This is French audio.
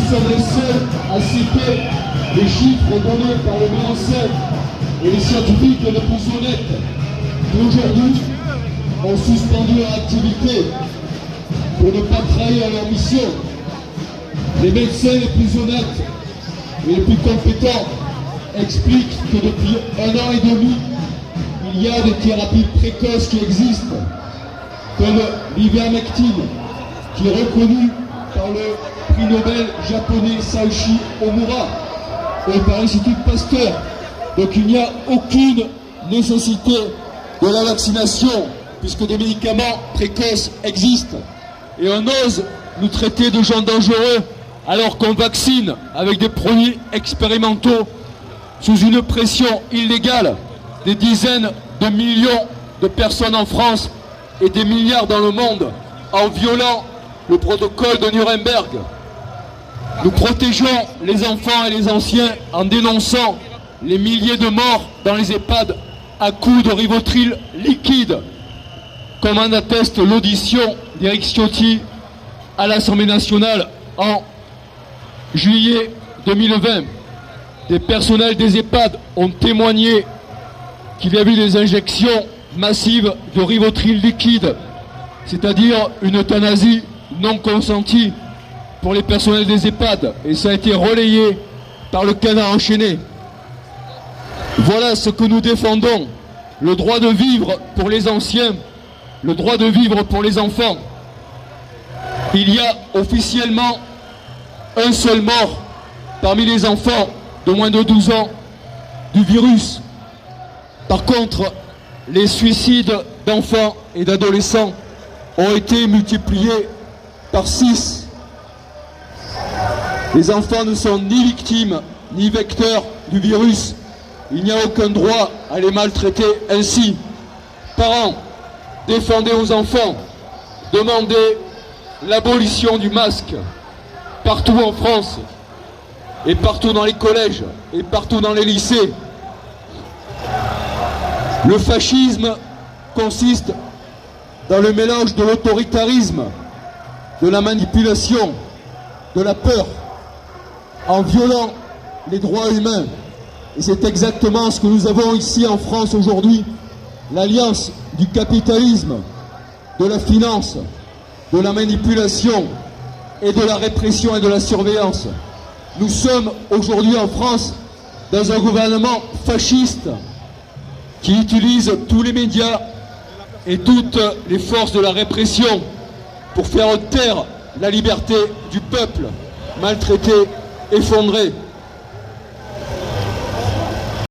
sommes les seuls à citer les chiffres donnés par le médecin et les scientifiques les plus honnêtes qui aujourd'hui ont suspendu leur activité pour ne pas trahir leur mission. Les médecins les plus honnêtes et les plus compétents expliquent que depuis 1 an et demi, il y a des thérapies précoces qui existent, comme l'ivermectine, qui est reconnue par le prix Nobel japonais Saoshi Omura et par l'Institut Pasteur. Donc il n'y a aucune nécessité de la vaccination, puisque des médicaments précoces existent. Et on ose nous traiter de gens dangereux alors qu'on vaccine avec des produits expérimentaux sous une pression illégale des dizaines de millions de personnes en France et des milliards dans le monde, en violant le protocole de Nuremberg. Nous protégeons les enfants et les anciens en dénonçant les milliers de morts dans les EHPAD à coups de Rivotril liquide, comme en atteste l'audition d'Éric Ciotti à l'Assemblée nationale en juillet 2020. Des personnels des EHPAD ont témoigné qu'il y a eu des injections massives de Rivotril liquide, c'est-à-dire une euthanasie non consentie pour les personnels des EHPAD, et ça a été relayé par le Canard enchaîné. Voilà ce que nous défendons, le droit de vivre pour les anciens, le droit de vivre pour les enfants. Il y a officiellement un seul mort parmi les enfants de moins de 12 ans du virus. Par contre, les suicides d'enfants et d'adolescents ont été multipliés par 6. Les enfants ne sont ni victimes ni vecteurs du virus. Il n'y a aucun droit à les maltraiter ainsi. Parents, défendez vos enfants. Demandez l'abolition du masque partout en France et partout dans les collèges et partout dans les lycées. Le fascisme consiste dans le mélange de l'autoritarisme, de la manipulation, de la peur, en violant les droits humains. Et c'est exactement ce que nous avons ici en France aujourd'hui, l'alliance du capitalisme, de la finance, de la manipulation et de la répression et de la surveillance. Nous sommes aujourd'hui en France dans un gouvernement fasciste qui utilise tous les médias et toutes les forces de la répression pour faire taire la liberté du peuple, maltraité, effondré.